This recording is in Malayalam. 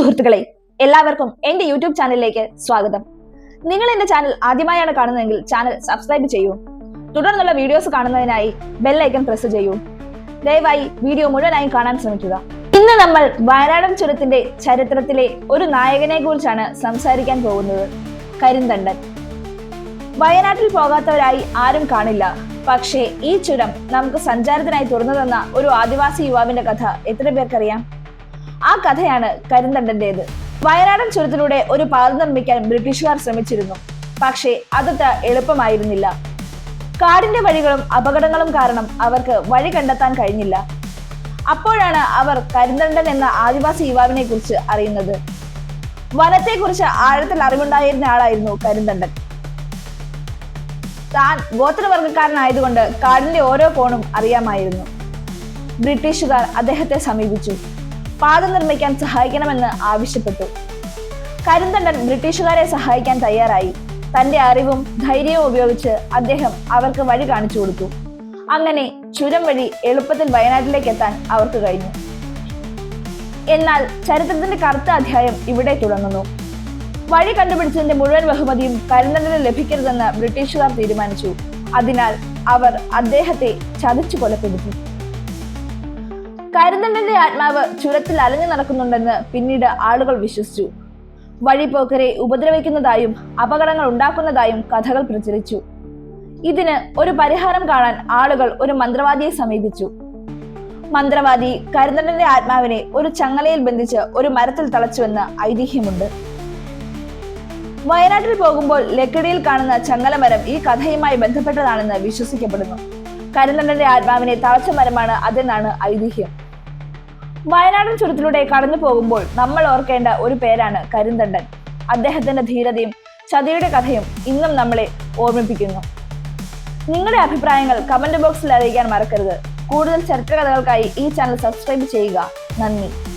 സുഹൃത്തുക്കളെ, എല്ലാവർക്കും എന്റെ യൂട്യൂബ് ചാനലിലേക്ക് സ്വാഗതം. നിങ്ങൾ എന്റെ ചാനൽ ആദ്യമായാണ് കാണുന്നതെങ്കിൽ ചാനൽ സബ്സ്ക്രൈബ് ചെയ്യൂ. തുടർന്നുള്ള വീഡിയോസ് കാണുന്നതിനായി ബെൽ ഐക്കൺ പ്രസ് ചെയ്യൂ. ദയവായി വീഡിയോ മുഴുവനായി കാണാൻ ശ്രമിക്കുക. ഇന്ന് നമ്മൾ വയനാടൻ ചുരത്തിന്റെ ചരിത്രത്തിലെ ഒരു നായകനെ കുറിച്ചാണ് സംസാരിക്കാൻ പോകുന്നത്, കരിന്തണ്ടൻ. വയനാട്ടിൽ പോകാത്തവരായി ആരും കാണില്ല. പക്ഷേ ഈ ചുരം നമുക്ക് സഞ്ചാരത്തിനായി തുറന്നു തന്ന ഒരു ആദിവാസി യുവാവിന്റെ കഥ എത്ര പേർക്കറിയാം? ആ കഥയാണ് കരിന്തണ്ടന്റേത്. വയനാടൻ ചുരത്തിലൂടെ ഒരു പാത നിർമ്മിക്കാൻ ബ്രിട്ടീഷുകാർ ശ്രമിച്ചിരുന്നു. പക്ഷേ അതത്ര എളുപ്പമായിരുന്നില്ല. കാടിന്റെ വഴികളും അപകടങ്ങളും കാരണം അവർക്ക് വഴി കണ്ടെത്താൻ കഴിഞ്ഞില്ല. അപ്പോഴാണ് അവർ കരിന്തണ്ടൻ എന്ന ആദിവാസി യുവാവിനെ കുറിച്ച് അറിയുന്നത്. വനത്തെക്കുറിച്ച് ആഴത്തിൽ അറിവുണ്ടായിരുന്ന ആളായിരുന്നു കരിന്തണ്ടൻ. താൻ ഗോത്രവർഗക്കാരനായതുകൊണ്ട് കാടിന്റെ ഓരോ കോണും അറിയാമായിരുന്നു. ബ്രിട്ടീഷുകാർ അദ്ദേഹത്തെ സമീപിച്ചു. പാത നിർമ്മിക്കാൻ സഹായിക്കണമെന്ന് ആവശ്യപ്പെട്ടു. കരിന്തണ്ടൻ ബ്രിട്ടീഷുകാരെ സഹായിക്കാൻ തയ്യാറായി. തന്റെ അറിവും ധൈര്യവും ഉപയോഗിച്ച് അദ്ദേഹം അവർക്ക് വഴി കാണിച്ചു കൊടുത്തു. അങ്ങനെ ചുരം വഴി എളുപ്പത്തിൽ വയനാട്ടിലേക്ക് എത്താൻ അവർക്ക് കഴിഞ്ഞു. എന്നാൽ ചരിത്രത്തിന്റെ കറുത്ത അധ്യായം ഇവിടെ തുടങ്ങുന്നു. വഴി കണ്ടുപിടിച്ചതിന്റെ മുഴുവൻ ബഹുമതിയും കരിന്തണ്ടന് ലഭിക്കരുതെന്ന് ബ്രിട്ടീഷുകാർ തീരുമാനിച്ചു. അതിനാൽ അവർ അദ്ദേഹത്തെ ചതിച്ചു കൊലപ്പെടുത്തി. കരിന്തണ്ടന്റെ ആത്മാവ് ചുരത്തിൽ അലഞ്ഞു നടക്കുന്നുണ്ടെന്ന് പിന്നീട് ആളുകൾ വിശ്വസിച്ചു. വഴിപോക്കരെ ഉപദ്രവിക്കുന്നതായും അപകടങ്ങൾ ഉണ്ടാക്കുന്നതായും കഥകൾ പ്രചരിച്ചു. ഇതിന് ഒരു പരിഹാരം കാണാൻ ആളുകൾ ഒരു മന്ത്രവാദിയെ സമീപിച്ചു. മന്ത്രവാദി കരിന്തണ്ടന്റെ ആത്മാവിനെ ഒരു ചങ്ങലയിൽ ബന്ധിച്ച് ഒരു മരത്തിൽ തളച്ചുവെന്ന് ഐതിഹ്യമുണ്ട്. വയനാട്ടിൽ പോകുമ്പോൾ ലക്കിടിയിൽ കാണുന്ന ചങ്ങലമരം ഈ കഥയുമായി ബന്ധപ്പെട്ടതാണെന്ന് വിശ്വസിക്കപ്പെടുന്നു. കരിന്തണ്ടന്റെ ആത്മാവിനെ തളച്ച മരമാണ് അതെന്നാണ് ഐതിഹ്യം. വയനാടൻ ചുരത്തിലൂടെ കടന്നു പോകുമ്പോൾ നമ്മൾ ഓർക്കേണ്ട ഒരു പേരാണ് കരിന്തണ്ടൻ. അദ്ദേഹത്തിന്റെ ധീരതയും ചതിയുടെ കഥയും ഇന്നും നമ്മളെ ഓർമ്മിപ്പിക്കുന്നു. നിങ്ങളുടെ അഭിപ്രായങ്ങൾ കമന്റ് ബോക്സിൽ അറിയിക്കാൻ മറക്കരുത്. കൂടുതൽ ചരിത്ര കഥകൾക്കായി ഈ ചാനൽ സബ്സ്ക്രൈബ് ചെയ്യുക. നന്ദി.